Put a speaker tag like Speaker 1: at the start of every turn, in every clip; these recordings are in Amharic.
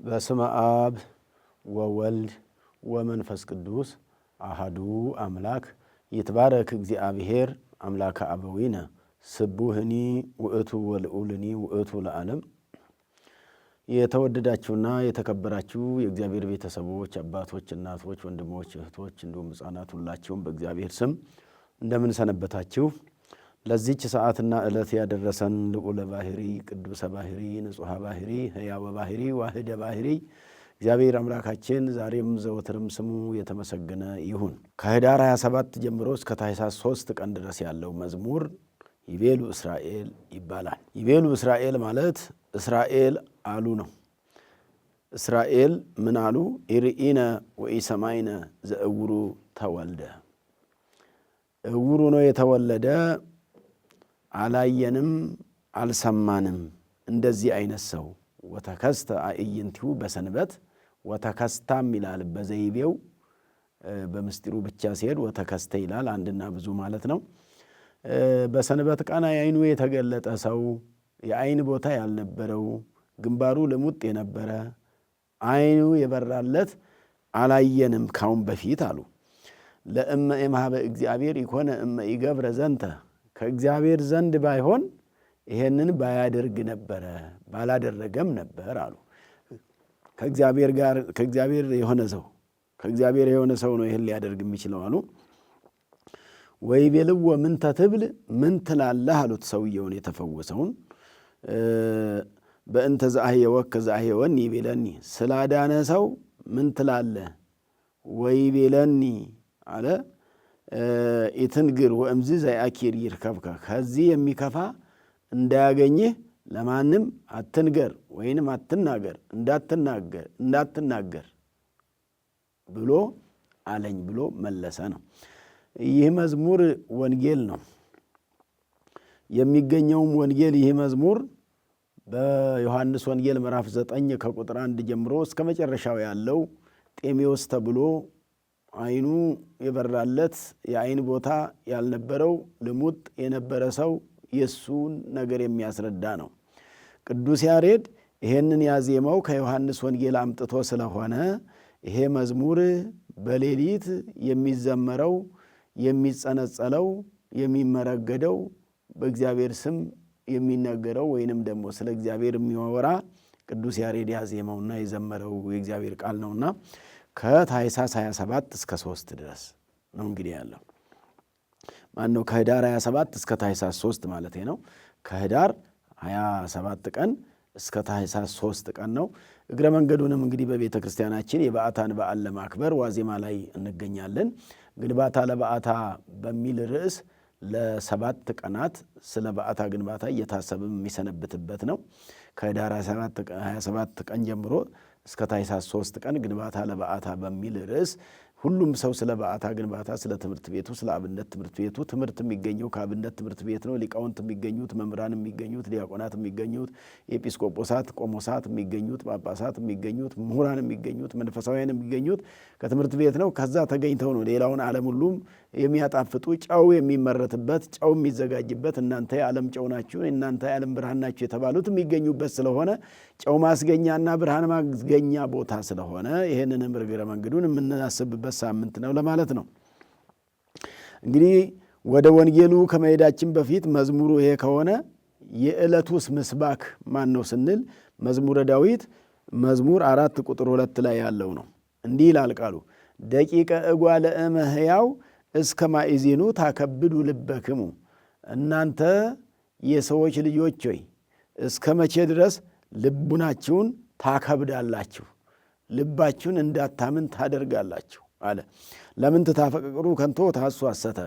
Speaker 1: በስመ አብ ወወልድ ወመንፈስ ቅዱስ አሐዱ አምላክ ይትባረክ እግዚአብሔር አምላከ አበዊነ ስቡህኒ ውእቱ ወልዑልኒ ውእቱ ለዓለም። የተወደዳችሁና የተከበራችሁ የእግዚአብሔር ቤተሰቦች አባቶች፣ እናቶች፣ ወንድሞች፣ እህቶች እንዲሁም ሕፃናት ሁላችሁም በእግዚአብሔር ስም እንደምን ሰነበታችሁ? ለዚች ሰዓትና ዕለት ያደረሰን ልዑለ ባሕሪ ቅዱሰ ባሕሪ ንጹሐ ባሕሪ ሕያወ ባሕሪ ዋህደ ባሕሪ እግዚአብሔር አምላካችን ዛሬም ዘወትርም ስሙ የተመሰገነ ይሁን። ከኅዳር 27 ጀምሮ እስከ ታኅሳስ 3 ቀን ድረስ ያለው መዝሙር ይቤሉ እስራኤል ይባላል። ይቤሉ እስራኤል ማለት እስራኤል አሉ ነው። እስራኤል ምን አሉ? ኢርኢነ ወኢሰማይነ ዘእውሩ ተወልደ። እውሩ ነው የተወለደ፣ አላየንም አልሰማንም። እንደዚህ አይነት ሰው ወተከስተ አዕይንቲሁ በሰንበት ወተከስታም ይላል በዘይቤው፣ በምስጢሩ ብቻ ሲሄድ ወተከስተ ይላል። አንድና ብዙ ማለት ነው። በሰንበት ቀን አይኑ የተገለጠ ሰው፣ የአይን ቦታ ያልነበረው፣ ግንባሩ ልሙጥ የነበረ፣ አይኑ የበራለት አላየንም ካሁን በፊት አሉ። ለእመ እምኀበ እግዚአብሔር ይኮነ እመ ይገብረ ዘንተ፣ ከእግዚአብሔር ዘንድ ባይሆን ይሄንን ባያደርግ ነበረ፣ ባላደረገም ነበር አሉ። ከእግዚአብሔር የሆነ ሰው ነው ይሄን ሊያደርግ የሚችለው አሉ። ወይቤልዎ ምንተ ትብል፣ ምን ትላለህ አሉት ሰውየውን የተፈወሰውን። በእንተ ዘአህየወከ ዘአህየወኒ ይቤለኒ፣ ስላዳነ ሰው ምን ትላለህ? ወይቤለኒ አለ ኢትንግር ወእምዝ ዘያኪር ይርከብከ፣ ከዚህ የሚከፋ እንዳያገኝህ ለማንም አትንገር ወይንም አትናገር፣ እንዳትናገር ብሎ አለኝ ብሎ መለሰ ነው። ይህ መዝሙር ወንጌል ነው የሚገኘውም ወንጌል ይህ መዝሙር በዮሐንስ ወንጌል ምዕራፍ 9 ከቁጥር 1 ጀምሮ እስከ መጨረሻው ያለው ጤሜዎስ ተብሎ አይኑ የበራለት የአይን ቦታ ያልነበረው ልሙጥ የነበረ ሰው የሱን ነገር የሚያስረዳ ነው። ቅዱስ ያሬድ ይሄንን ያዜመው ከዮሐንስ ወንጌል አምጥቶ ስለሆነ ይሄ መዝሙር በሌሊት የሚዘመረው፣ የሚጸነጸለው፣ የሚመረገደው፣ በእግዚአብሔር ስም የሚነገረው ወይንም ደግሞ ስለ እግዚአብሔር የሚወራ ቅዱስ ያሬድ ያዜመውና የዘመረው የእግዚአብሔር ቃል ነውና ከታኅሳስ 27 እስከ 3 ድረስ ነው እንግዲህ ያለው። ማነው? ከኅዳር 27 እስከ ታኅሳስ 3 ማለት ነው። ከኅዳር 27 ቀን እስከ ታኅሳስ 3 ቀን ነው። እግረ መንገዱንም እንግዲህ በቤተ ክርስቲያናችን የበዓታን በዓል ለማክበር ዋዜማ ላይ እንገኛለን። ግንባታ ለበዓታ በሚል ርዕስ ለ7 ቀናት ስለ በዓታ ግንባታ እየታሰበ የሚሰነብትበት ነው። ከኅዳር 27 ቀን ጀምሮ እስከ ታኅሳስ 3 ቀን ግንባታ ለበዓታ በሚል ርዕስ ሁሉም ሰው ስለ በዓታ ግንባታ፣ ስለ ትምህርት ቤቱ፣ ስለ አብነት ትምህርት ቤቱ፣ ትምህርት የሚገኘው ከአብነት ትምህርት ቤት ነው። ሊቃውንት የሚገኙት፣ መምህራን የሚገኙት፣ ዲያቆናት የሚገኙት፣ ኤጲስቆጶሳት፣ ቆሞሳት የሚገኙት፣ ጳጳሳት የሚገኙት፣ ምሁራን የሚገኙት፣ መንፈሳውያን የሚገኙት ከትምህርት ቤት ነው። ከዛ ተገኝተው ነው ሌላውን ዓለም ሁሉም የሚያጣፍጡ ጨው የሚመረትበት፣ ጨው የሚዘጋጅበት፣ እናንተ የዓለም ጨው ናችሁ፣ እናንተ የዓለም ብርሃን ናችሁ የተባሉት የሚገኙበት ስለሆነ ጨው ማስገኛና ብርሃን ማስገኛ ቦታ ስለሆነ ይህንንም እግረ መንገዱን የምናስብበት ሳምንት ነው ለማለት ነው። እንግዲህ ወደ ወንጌሉ ከመሄዳችን በፊት መዝሙሩ ይሄ ከሆነ የዕለቱስ ምስባክ ማን ነው ስንል መዝሙረ ዳዊት መዝሙር 4 ቁጥር 2 ላይ ያለው ነው። እንዲህ ይላል ቃሉ፣ ደቂቀ እጓለ እመሕያው እስከ ማእዜኑ ታከብዱ ልበክሙ፣ እናንተ የሰዎች ልጆች ሆይ እስከ መቼ ድረስ ልቡናችሁን ታከብዳላችሁ? ልባችሁን እንዳታምን ታደርጋላችሁ አለ። ለምን ትታፈቅሩ ከንቶ ታሱ ሐሰተ፣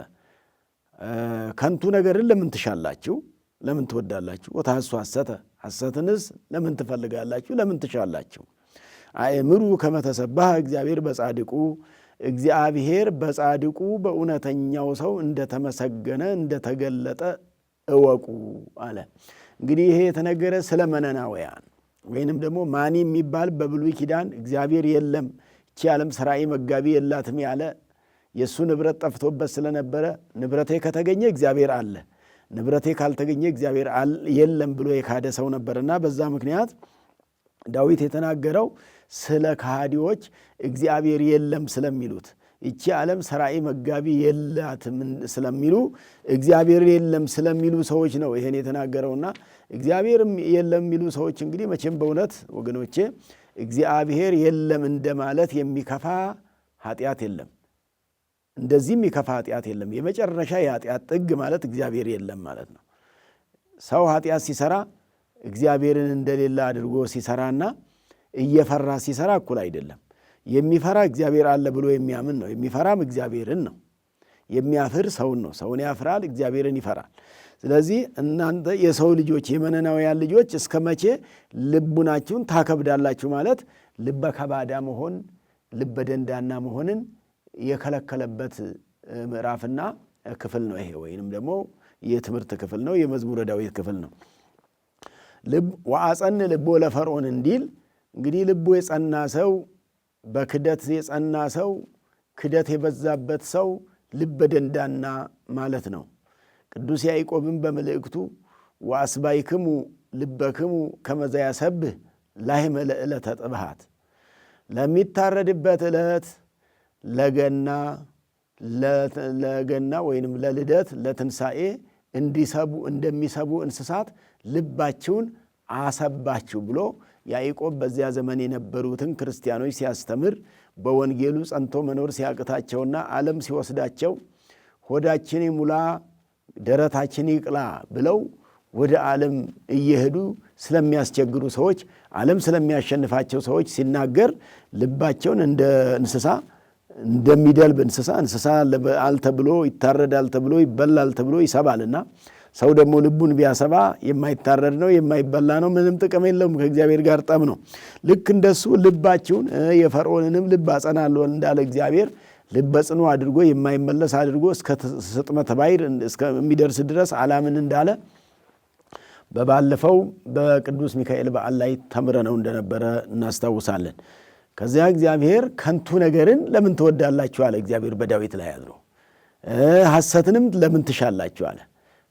Speaker 1: ከንቱ ነገርን ለምን ትሻላችሁ? ለምን ትወዳላችሁ? ወታሱ ሐሰተ፣ ሐሰትንስ ለምን ትፈልጋላችሁ? ለምን ትሻላችሁ? አእምሩ ከመ ተሰብሐ እግዚአብሔር በጻድቁ፣ እግዚአብሔር በጻድቁ በእውነተኛው ሰው እንደተመሰገነ እንደተገለጠ እወቁ አለ። እንግዲህ ይሄ የተነገረ ስለ መነናውያን ወይንም ደግሞ ማኒ የሚባል በብሉይ ኪዳን እግዚአብሔር የለም እቺ ዓለም ሥራይ መጋቢ የላትም ያለ የእሱ ንብረት ጠፍቶበት ስለነበረ ንብረቴ ከተገኘ እግዚአብሔር አለ፣ ንብረቴ ካልተገኘ እግዚአብሔር የለም ብሎ የካደ ሰው ነበርና በዛ ምክንያት ዳዊት የተናገረው ስለ ከሃዲዎች እግዚአብሔር የለም ስለሚሉት እቺ ዓለም ሰራይ መጋቢ የላትም ስለሚሉ እግዚአብሔር የለም ስለሚሉ ሰዎች ነው ይሄን የተናገረውና እግዚአብሔር የለም የሚሉ ሰዎች እንግዲህ መቼም በእውነት ወገኖቼ እግዚአብሔር የለም እንደማለት የሚከፋ ኃጢአት የለም እንደዚህም የሚከፋ ኃጢአት የለም የመጨረሻ የኃጢአት ጥግ ማለት እግዚአብሔር የለም ማለት ነው ሰው ኃጢአት ሲሰራ እግዚአብሔርን እንደሌላ አድርጎ ሲሰራና እየፈራ ሲሰራ እኩል አይደለም የሚፈራ እግዚአብሔር አለ ብሎ የሚያምን ነው የሚፈራም እግዚአብሔርን ነው የሚያፍር ሰውን ነው ሰውን ያፍራል እግዚአብሔርን ይፈራል ስለዚህ እናንተ የሰው ልጆች የመነናውያን ልጆች እስከመቼ ልቡናችሁን ታከብዳላችሁ ማለት ልበ ከባዳ መሆን ልበ ደንዳና መሆንን የከለከለበት ምዕራፍና ክፍል ነው ይሄ ወይንም ደግሞ የትምህርት ክፍል ነው የመዝሙረ ዳዊት ክፍል ነው ወአጸን ልቦ ለፈርዖን እንዲል እንግዲህ ልቡ የጸና ሰው በክደት የጸና ሰው ክደት የበዛበት ሰው ልበ ደንዳና ማለት ነው ቅዱስ ያዕቆብም በመልእክቱ ወአስባይክሙ ልበክሙ ከመ ዘያሰብህ ላህመ ለዕለተ ጥብሃት ለሚታረድበት ዕለት ለገና ወይንም ለልደት ለትንሣኤ እንደሚሰቡ እንስሳት ልባችሁን አሰባችሁ ብሎ ያዕቆብ በዚያ ዘመን የነበሩትን ክርስቲያኖች ሲያስተምር በወንጌሉ ጸንቶ መኖር ሲያቅታቸውና ዓለም ሲወስዳቸው ሆዳችን ይሙላ ደረታችን ይቅላ ብለው ወደ ዓለም እየሄዱ ስለሚያስቸግሩ ሰዎች ዓለም ስለሚያሸንፋቸው ሰዎች ሲናገር ልባቸውን እንደ እንስሳ እንደሚደልብ እንስሳ አልተብሎ ይታረዳል ተብሎ ይበላል ተብሎ ይሰባልና ሰው ደግሞ ልቡን ቢያሰባ የማይታረድ ነው የማይበላ ነው ምንም ጥቅም የለውም ከእግዚአብሔር ጋር ጠብ ነው ልክ እንደሱ ልባችሁን የፈርዖንንም ልብ አጸናለሁ እንዳለ እግዚአብሔር ልበ ጽኑ አድርጎ የማይመለስ አድርጎ እስከ ስጥመተ ባሕር እስከሚደርስ ድረስ አላምን እንዳለ በባለፈው በቅዱስ ሚካኤል በዓል ላይ ተምረነው እንደነበረ እናስታውሳለን ከዚያ እግዚአብሔር ከንቱ ነገርን ለምን ትወዳላችሁ አለ እግዚአብሔር በዳዊት ላይ አድሮ ሐሰትንም ለምን ትሻላችሁ አለ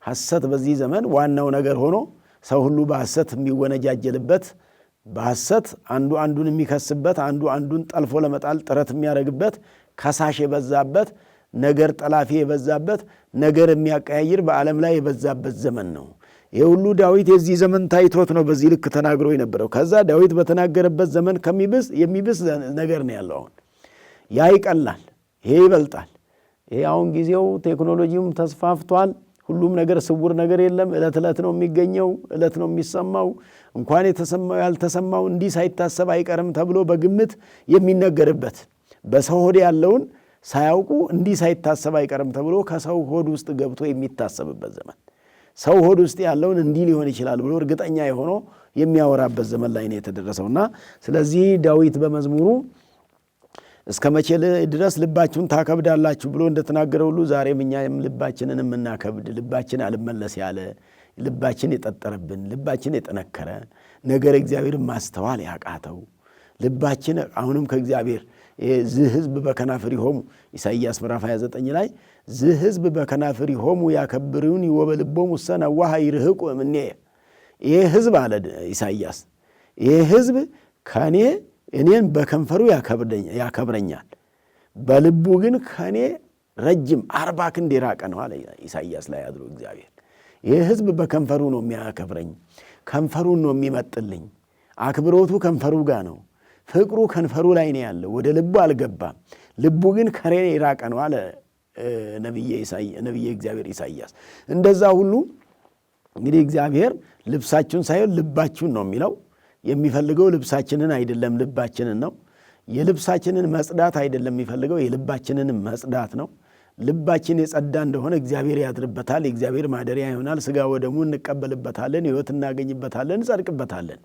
Speaker 1: ሐሰት በዚህ ዘመን ዋናው ነገር ሆኖ ሰው ሁሉ በሐሰት የሚወነጃጀልበት በሐሰት አንዱ አንዱን የሚከስበት አንዱ አንዱን ጠልፎ ለመጣል ጥረት የሚያደርግበት ከሳሽ የበዛበት ነገር ጠላፊ የበዛበት ነገር የሚያቀያይር በዓለም ላይ የበዛበት ዘመን ነው ይሄ ሁሉ ዳዊት የዚህ ዘመን ታይቶት ነው በዚህ ልክ ተናግሮ የነበረው ከዛ ዳዊት በተናገረበት ዘመን የሚብስ ነገር ነው ያለው አሁን ያ ይቀላል ይሄ ይበልጣል ይሄ አሁን ጊዜው ቴክኖሎጂውም ተስፋፍቷል ሁሉም ነገር ስውር ነገር የለም እለት እለት ነው የሚገኘው እለት ነው የሚሰማው እንኳን የተሰማው ያልተሰማው እንዲህ ሳይታሰብ አይቀርም ተብሎ በግምት የሚነገርበት በሰው ሆድ ያለውን ሳያውቁ እንዲህ ሳይታሰብ አይቀርም ተብሎ ከሰው ሆድ ውስጥ ገብቶ የሚታሰብበት ዘመን ሰው ሆድ ውስጥ ያለውን እንዲህ ሊሆን ይችላል ብሎ እርግጠኛ የሆነ የሚያወራበት ዘመን ላይ ነው የተደረሰውና ስለዚህ ዳዊት በመዝሙሩ እስከ መቼ ድረስ ልባችሁን ታከብዳላችሁ ብሎ እንደተናገረው ሁሉ ዛሬም እኛም ልባችንን የምናከብድ ልባችን አልመለስ ያለ ልባችን የጠጠረብን ልባችን የጠነከረ ነገር እግዚአብሔርን ማስተዋል ያቃተው ልባችን አሁንም ከእግዚአብሔር ዝህ ሕዝብ በከናፍሪሆሙ ኢሳይያስ ምዕራፍ 29 ላይ ዝህ ሕዝብ በከናፍሪሆሙ ያከብሩኒ ወበልቦሙ ሰነዋሃ ይርህቁ እምኔ ይሄ ሕዝብ አለ ኢሳይያስ ይሄ ሕዝብ ከኔ እኔን በከንፈሩ ያከብረኛል በልቡ ግን ከኔ ረጅም 40 ክንድ የራቀ ነው አለ ኢሳይያስ ላይ አድሮ እግዚአብሔር ይሄ ሕዝብ በከንፈሩ ነው የሚያከብረኝ ከንፈሩን ነው የሚመጥልኝ አክብሮቱ ከንፈሩ ጋር ነው ፍቅሩ ከንፈሩ ላይ ነው ያለው ወደ ልቡ አልገባም ልቡ ግን ከኔ የራቀ ነው አለ ነብየ እግዚአብሔር ኢሳይያስ እንደዛ ሁሉ እንግዲህ እግዚአብሔር ልብሳችሁን ሳይሆን ልባችሁን ነው የሚለው የሚፈልገው ልብሳችንን አይደለም ልባችንን ነው የልብሳችንን መጽዳት አይደለም የሚፈልገው የልባችንን መጽዳት ነው ልባችን የጸዳ እንደሆነ እግዚአብሔር ያድርበታል የእግዚአብሔር ማደሪያ ይሆናል ሥጋ ወደሙ እንቀበልበታለን ሕይወት እናገኝበታለን እንጸድቅበታለን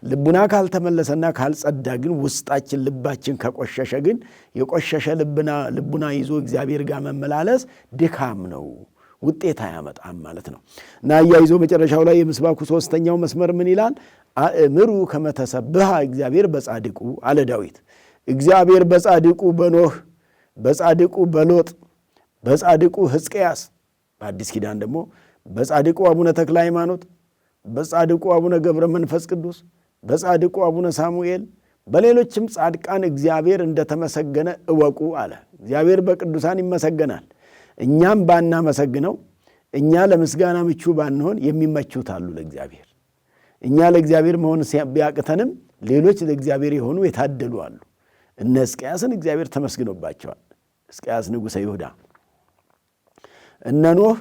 Speaker 1: ልቡና ካልተመለሰና ካልጸዳ ግን ውስጣችን ልባችን ከቆሸሸ ግን የቆሸሸ ልቡና ይዞ እግዚአብሔር ጋር መመላለስ ድካም ነው ውጤት አያመጣም ማለት ነው እና ያይዞ መጨረሻው ላይ የምስባኩ 3ኛው መስመር ምን ይላል አእምሩ ከመተሰብሃ እግዚአብሔር በጻድቁ አለ ዳዊት እግዚአብሔር በጻድቁ በኖህ በጻድቁ በሎጥ በጻድቁ ሕዝቅያስ በአዲስ ኪዳን ደግሞ በጻድቁ አቡነ ተክለ ሃይማኖት፣ በጻድቁ አቡነ ገብረ መንፈስ ቅዱስ፣ በጻድቁ አቡነ ሳሙኤል፣ በሌሎችም ጻድቃን እግዚአብሔር እንደተመሰገነ እወቁ አለ። እግዚአብሔር በቅዱሳን ይመሰገናል። እኛም ባናመሰግነው፣ እኛ ለምስጋና ምቹ ባንሆን የሚመቹት አሉ ለእግዚአብሔር። እኛ ለእግዚአብሔር መሆን ቢያቅተንም ሌሎች ለእግዚአብሔር የሆኑ የታደሉ አሉ። እነ ሕዝቅያስን እግዚአብሔር ተመስግኖባቸዋል። ሕዝቅያስ ንጉሠ ይሁዳ፣ እነ ኖህ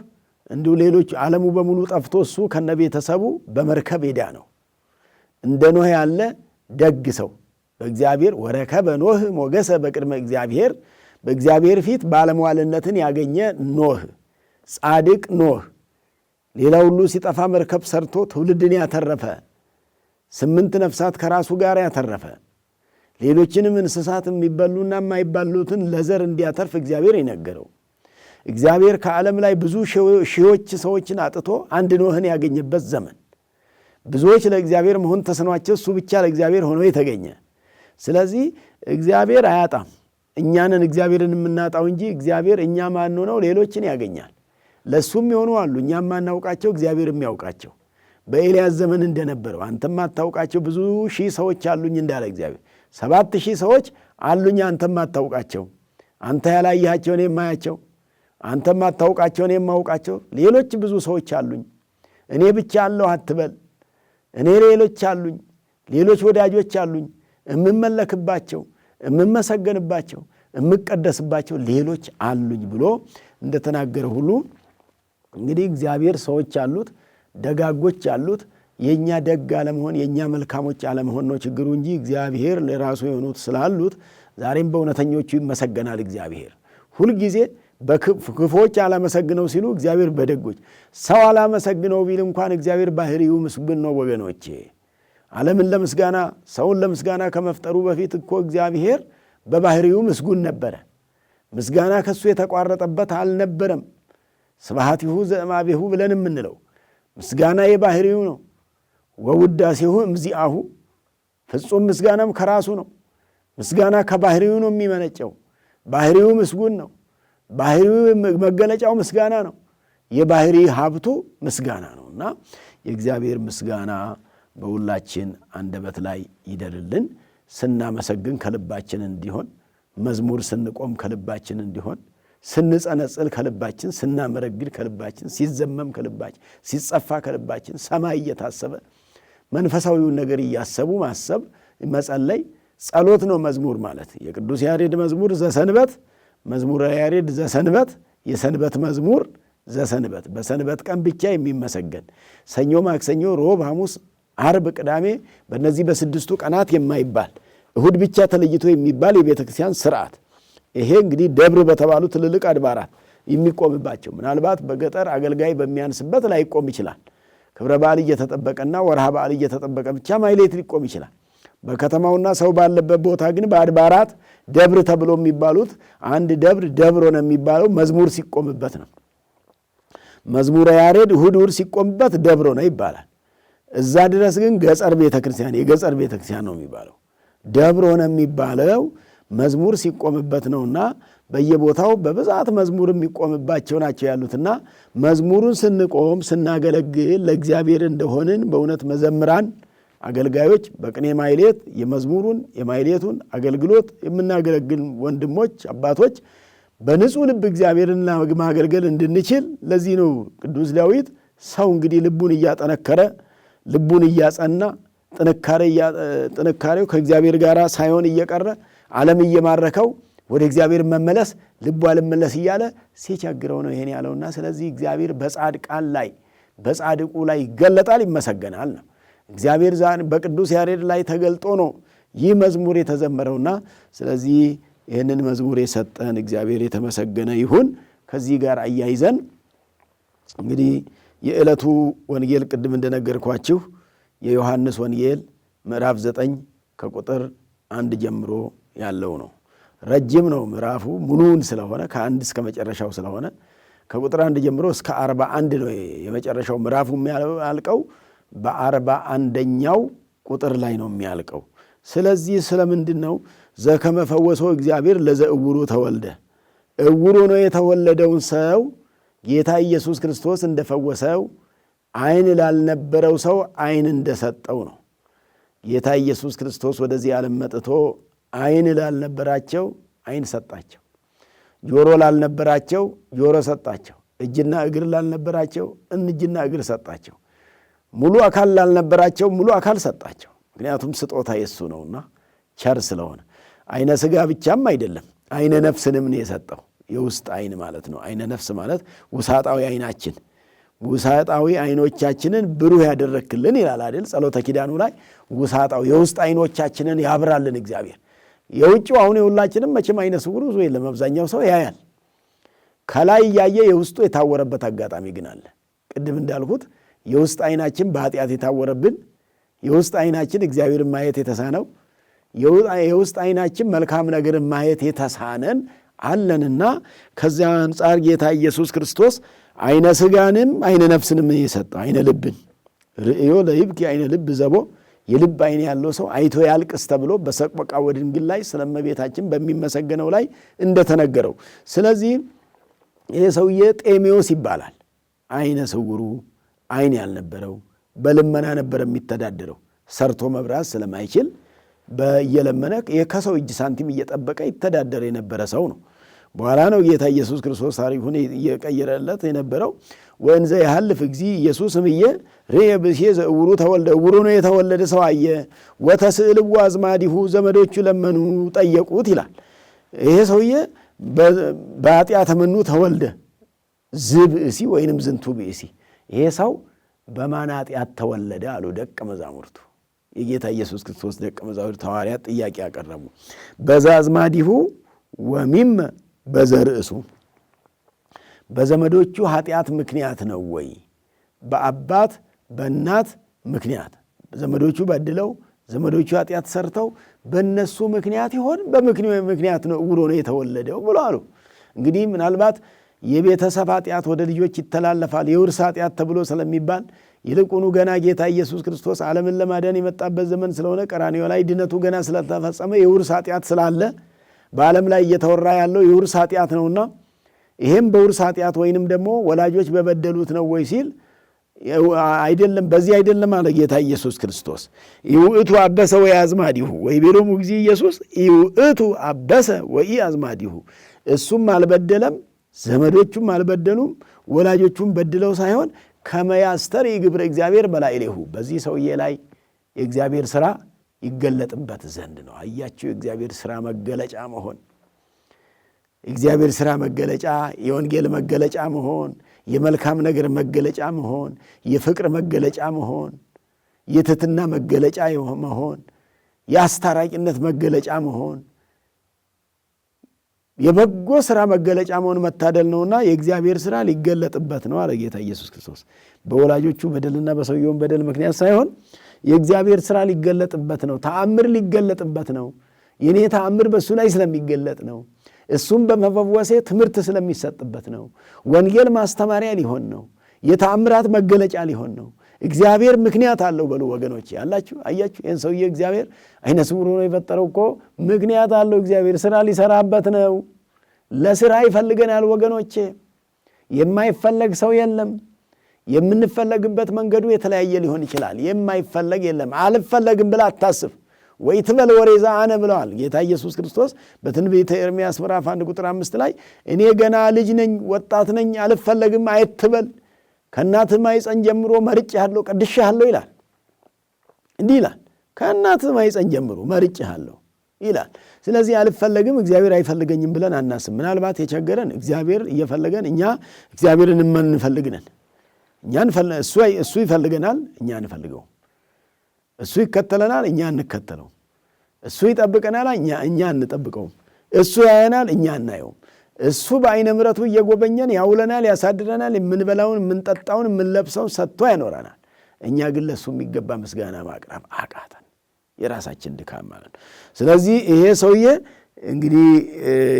Speaker 1: እንዲሁ ሌሎች ዓለሙ በሙሉ ጠፍቶ እሱ ከነቤተሰቡ በመርከብ ሄዳ ነው። እንደ ኖህ ያለ ደግ ሰው በእግዚአብሔር ወረከበ ኖህ ሞገሰ በቅድመ እግዚአብሔር፣ በእግዚአብሔር ፊት ባለሟልነትን ያገኘ ኖህ፣ ጻድቅ ኖህ፣ ሌላ ሁሉ ሲጠፋ መርከብ ሰርቶ ትውልድን ያተረፈ፣ 8 ነፍሳት ከራሱ ጋር ያተረፈ፣ ሌሎችንም እንስሳት የሚበሉና የማይባሉትን ለዘር እንዲያተርፍ እግዚአብሔር የነገረው፣ እግዚአብሔር ከዓለም ላይ ብዙ ሺዎች ሰዎችን አጥቶ አንድ ኖህን ያገኘበት ዘመን፣ ብዙዎች ለእግዚአብሔር መሆን ተስኗቸው እሱ ብቻ ለእግዚአብሔር ሆኖ የተገኘ። ስለዚህ እግዚአብሔር አያጣም፣ እኛንን እግዚአብሔርን የምናጣው እንጂ እግዚአብሔር እኛ ማንሆነው ሌሎችን ያገኛል። ለሱም የሆኑ አሉ እኛም ማናውቃቸው እግዚአብሔር የሚያውቃቸው። በኤልያስ ዘመን እንደነበረው አንተም ማታውቃቸው ብዙ ሺህ ሰዎች አሉኝ እንዳለ እግዚአብሔር 7,000 ሰዎች አሉኝ አንተም ማታውቃቸው፣ አንተ ያላያቸው እኔ የማያቸው፣ አንተም ማታውቃቸው እኔ የማውቃቸው ሌሎች ብዙ ሰዎች አሉኝ። እኔ ብቻ አለሁ አትበል፣ እኔ ሌሎች አሉኝ፣ ሌሎች ወዳጆች አሉኝ፣ እምመለክባቸው፣ እምመሰገንባቸው፣ እምቀደስባቸው ሌሎች አሉኝ ብሎ እንደተናገረ ሁሉ እንግዲህ እግዚአብሔር ሰዎች አሉት፣ ደጋጎች አሉት። የኛ ደግ አለመሆን የኛ መልካሞች አለመሆን ነው ችግሩ እንጂ እግዚአብሔር ለራሱ የሆኑት ስላሉት ዛሬም በእውነተኞቹ ይመሰገናል። እግዚአብሔር ሁልጊዜ በክፎች አላመሰግነው ሲሉ እግዚአብሔር በደጎች፣ ሰው አላመሰግነው ቢል እንኳን እግዚአብሔር ባህሪው ምስጉን ነው። ወገኖቼ ዓለምን ለምስጋና ሰውን ለምስጋና ከመፍጠሩ በፊት እኮ እግዚአብሔር በባህሪው ምስጉን ነበረ። ምስጋና ከሱ የተቋረጠበት አልነበረም። ስብሐቲሁ ዘእማቤሁ ብለን የምንለው ምስጋና የባህሪው ነው። ወውዳሴሁ እምዚአሁ፣ ፍጹም ምስጋናም ከራሱ ነው። ምስጋና ከባህሪው ነው የሚመነጨው። ባህሪው ምስጉን ነው። ባህሪው መገለጫው ምስጋና ነው። የባህሪ ሀብቱ ምስጋና ነው እና የእግዚአብሔር ምስጋና በሁላችን አንደበት ላይ ይደርልን። ስናመሰግን ከልባችን እንዲሆን፣ መዝሙር ስንቆም ከልባችን እንዲሆን፣ ስንጸነጽል ከልባችን፣ ስናመረግድ ከልባችን፣ ሲዘመም ከልባችን፣ ሲጸፋ ከልባችን፣ ሰማይ እየታሰበ መንፈሳዊውን ነገር እያሰቡ ማሰብ መጸለይ ጸሎት ነው። መዝሙር ማለት የቅዱስ ያሬድ መዝሙር ዘሰንበት፣ መዝሙረ ያሬድ ዘሰንበት፣ የሰንበት መዝሙር ዘሰንበት፣ በሰንበት ቀን ብቻ የሚመሰገን ሰኞ፣ ማክሰኞ፣ ሮብ፣ ሐሙስ፣ ዓርብ፣ ቅዳሜ በእነዚህ በስድስቱ ቀናት የማይባል እሁድ ብቻ ተለይቶ የሚባል የቤተ ክርስቲያን ስርዓት። ይሄ እንግዲህ ደብር በተባሉ ትልልቅ አድባራት የሚቆምባቸው፣ ምናልባት በገጠር አገልጋይ በሚያንስበት ላይ ይቆም ይችላል። ክብረ በዓል እየተጠበቀና ወርሃ በዓል እየተጠበቀ ብቻ ማይሌት ሊቆም ይችላል። በከተማውና ሰው ባለበት ቦታ ግን በአድባራት ደብር ተብሎ የሚባሉት አንድ ደብር ደብር ሆነ የሚባለው መዝሙር ሲቆምበት ነው። መዝሙረ ያሬድ እሁድ እሁድ ሲቆምበት ደብር ሆነ ይባላል። እዛ ድረስ ግን ገጸር ቤተክርስቲያን የገጸር ቤተክርስቲያን ነው የሚባለው። ደብር ሆነ የሚባለው መዝሙር ሲቆምበት ነውና በየቦታው በብዛት መዝሙር የሚቆምባቸው ናቸው ያሉትና መዝሙሩን ስንቆም ስናገለግል ለእግዚአብሔር እንደሆንን በእውነት መዘምራን አገልጋዮች በቅኔ ማይሌት የመዝሙሩን የማይሌቱን አገልግሎት የምናገለግል ወንድሞች አባቶች በንጹህ ልብ እግዚአብሔርን ማገልገል እንድንችል ለዚህ ነው ቅዱስ ዳዊት ሰው እንግዲህ ልቡን እያጠነከረ ልቡን እያጸና ጥንካሬው ከእግዚአብሔር ጋር ሳይሆን እየቀረ ዓለም እየማረከው ወደ እግዚአብሔር መመለስ ልቡ አልመለስ እያለ ሲቸግረው ነው ይሄን ያለውና ስለዚህ እግዚአብሔር በጻድቃን ላይ በጻድቁ ላይ ይገለጣል ይመሰገናል ነው። እግዚአብሔር ዛሬ በቅዱስ ያሬድ ላይ ተገልጦ ነው ይህ መዝሙር የተዘመረውና ስለዚህ ይህንን መዝሙር የሰጠን እግዚአብሔር የተመሰገነ ይሁን። ከዚህ ጋር አያይዘን እንግዲህ የዕለቱ ወንጌል ቅድም እንደነገርኳችሁ የዮሐንስ ወንጌል ምዕራፍ 9 ከቁጥር 1 ጀምሮ ያለው ነው። ረጅም ነው ምዕራፉ ሙሉውን ስለሆነ ከአንድ እስከ መጨረሻው ስለሆነ ከቁጥር 1 ጀምሮ እስከ 41 ነው የመጨረሻው ምዕራፉ የሚያልቀው። በ41ኛው ቁጥር ላይ ነው የሚያልቀው። ስለዚህ ስለምንድን ነው ዘከመ ፈወሰው እግዚአብሔር ለዘእውሩ ተወልደ፣ እውሩ ነው የተወለደውን ሰው ጌታ ኢየሱስ ክርስቶስ እንደፈወሰው ዓይን ላልነበረው ሰው ዓይን እንደሰጠው ነው። ጌታ ኢየሱስ ክርስቶስ ወደዚህ ዓለም መጥቶ ዓይን ላልነበራቸው ዓይን ሰጣቸው፣ ጆሮ ላልነበራቸው ጆሮ ሰጣቸው፣ እጅና እግር ላልነበራቸው እጅና እግር ሰጣቸው፣ ሙሉ አካል ላልነበራቸው ሙሉ አካል ሰጣቸው። ምክንያቱም ስጦታ የሱ ነውና ቸር ስለሆነ። ዓይነ ሥጋ ብቻም አይደለም ዓይነ ነፍስንም ነው የሰጠው። የውስጥ ዓይን ማለት ነው። ዓይነ ነፍስ ማለት ውሳጣዊ ዓይናችን፣ ውሳጣዊ ዓይኖቻችንን ብሩህ ያደረክልን ይላል አይደል ጸሎተ ኪዳኑ ላይ። ውሳጣዊ የውስጥ ዓይኖቻችንን ያብራልን እግዚአብሔር። የውጭው አሁን የሁላችንም መቼም ዓይነ ስውር ብዙ የለም፣ አብዛኛው ሰው ያያል። ከላይ እያየ የውስጡ የታወረበት አጋጣሚ ግን አለ። ቅድም እንዳልኩት የውስጥ ዓይናችን በኃጢአት የታወረብን፣ የውስጥ ዓይናችን እግዚአብሔርን ማየት የተሳነው፣ የውስጥ ዓይናችን መልካም ነገርን ማየት የተሳነን አለንና ከዚያ አንጻር ጌታ ኢየሱስ ክርስቶስ ዓይነ ሥጋንም ዓይነ ነፍስንም የሰጠው ዓይነ ልብን ርእዮ ለይብኪ ዓይነ ልብ ዘቦ የልብ ዓይን ያለው ሰው አይቶ ያልቅስ ተብሎ በሰቆቃ ወድንግል ላይ ስለመቤታችን በሚመሰገነው ላይ እንደተነገረው። ስለዚህ ይሄ ሰውዬ ጤሜዎስ ይባላል። ዓይነ ስውሩ ዓይን ያልነበረው በልመና ነበር የሚተዳደረው። ሰርቶ መብራት ስለማይችል በየለመነ ከሰው እጅ ሳንቲም እየጠበቀ ይተዳደር የነበረ ሰው ነው። በኋላ ነው ጌታ ኢየሱስ ክርስቶስ ታሪኩን እየቀየረለት የነበረው። ወእንዘ ያህልፍ እግዚእ ኢየሱስ እምዬ ርእየ ብእሴ ዘዕውሩ ተወልደ፣ ዕውሩ ነው የተወለደ ሰው አየ። ወተስእልዎ አዝማዲሁ፣ ዘመዶቹ ለመኑ ጠየቁት ይላል። ይሄ ሰውዬ በኃጢአተ መኑ ተወልደ ዝብእሲ ወይንም ዝንቱ ብእሲ፣ ይሄ ሰው በማን ኃጢአት ተወለደ አሉ ደቀ መዛሙርቱ። የጌታ ኢየሱስ ክርስቶስ ደቀ መዛሙርት ሐዋርያት ጥያቄ ያቀረቡ። በዛ አዝማዲሁ ወሚመ በዘርእሱ፣ በዘመዶቹ ኃጢአት ምክንያት ነው ወይ? በአባት በእናት ምክንያት ዘመዶቹ በድለው ዘመዶቹ ኃጢአት ሰርተው በእነሱ ምክንያት ይሆን በምክንያት ነው ዕውር ሆኖ የተወለደው ብሎ አሉ። እንግዲህ ምናልባት የቤተሰብ ኃጢአት ወደ ልጆች ይተላለፋል የውርስ ኃጢአት ተብሎ ስለሚባል ይልቁኑ ገና ጌታ ኢየሱስ ክርስቶስ ዓለምን ለማዳን የመጣበት ዘመን ስለሆነ ቀራንዮ ላይ ድነቱ ገና ስለተፈጸመ የውርስ ኃጢአት ስላለ በዓለም ላይ እየተወራ ያለው የውርስ ኃጢአት ነውና ይሄም በውርስ ኃጢአት ወይንም ደግሞ ወላጆች በበደሉት ነው ወይ ሲል አይደለም፣ በዚህ አይደለም አለ ጌታ ኢየሱስ ክርስቶስ። ይውእቱ አበሰ ወይ አዝማዲሁ ወይ ቤሎሙ እግዚእ ኢየሱስ ይውእቱ አበሰ ወይ አዝማዲሁ፣ እሱም አልበደለም ዘመዶቹም አልበደሉም ወላጆቹም በድለው ሳይሆን ከመያስተር ግብረ እግዚአብሔር በላዕሌሁ፣ በዚህ ሰውዬ ላይ የእግዚአብሔር ሥራ ይገለጥበት ዘንድ ነው። አያችሁ የእግዚአብሔር ሥራ መገለጫ መሆን፣ እግዚአብሔር ሥራ መገለጫ፣ የወንጌል መገለጫ መሆን፣ የመልካም ነገር መገለጫ መሆን፣ የፍቅር መገለጫ መሆን፣ የትሕትና መገለጫ መሆን፣ የአስታራቂነት መገለጫ መሆን፣ የበጎ ሥራ መገለጫ መሆን መታደል ነውና የእግዚአብሔር ሥራ ሊገለጥበት ነው አለ ጌታ ኢየሱስ ክርስቶስ። በወላጆቹ በደልና በሰውየውን በደል ምክንያት ሳይሆን የእግዚአብሔር ሥራ ሊገለጥበት ነው። ተአምር ሊገለጥበት ነው። የኔ ተአምር በእሱ ላይ ስለሚገለጥ ነው። እሱም በመፈወሴ ትምህርት ስለሚሰጥበት ነው። ወንጌል ማስተማሪያ ሊሆን ነው። የተአምራት መገለጫ ሊሆን ነው። እግዚአብሔር ምክንያት አለው በሉ ወገኖቼ። አላችሁ አያችሁ፣ ይህን ሰውዬ እግዚአብሔር ዓይነ ስውር ሆኖ የፈጠረው እኮ ምክንያት አለው። እግዚአብሔር ሥራ ሊሰራበት ነው። ለሥራ ይፈልገናል ወገኖቼ። የማይፈለግ ሰው የለም። የምንፈለግበት መንገዱ የተለያየ ሊሆን ይችላል። የማይፈለግ የለም። አልፈለግም ብላ አታስብ ወይ ትበል ወሬዛ አነ ብለዋል ጌታ ኢየሱስ ክርስቶስ በትንቢተ ኤርምያስ ምዕራፍ 1 ቁጥር 5 ላይ እኔ ገና ልጅ ነኝ ወጣት ነኝ አልፈለግም አይትበል፣ ከእናትህ ማኅፀን ጀምሮ መርጬሃለሁ ቀድሼሃለሁ ይላል። እንዲህ ይላል፣ ከእናትህ ማኅፀን ጀምሮ መርጬሃለሁ ይላል። ስለዚህ አልፈለግም እግዚአብሔር አይፈልገኝም ብለን አናስብ። ምናልባት የቸገረን እግዚአብሔር እየፈለገን እኛ እግዚአብሔርን የማንፈልግነን። እሱ ይፈልገናል፣ እኛ እንፈልገው። እሱ ይከተለናል፣ እኛ እንከተለው። እሱ ይጠብቀናል፣ እኛ እንጠብቀውም። እሱ ያየናል፣ እኛ እናየውም። እሱ በዓይነ ምሕረቱ እየጎበኘን ያውለናል፣ ያሳድረናል። የምንበላውን የምንጠጣውን የምንለብሰውን ሰጥቶ ያኖረናል። እኛ ግን ለእሱ የሚገባ ምስጋና ማቅረብ አቃተን፣ የራሳችን ድካም ማለት ነው። ስለዚህ ይሄ ሰውዬ እንግዲህ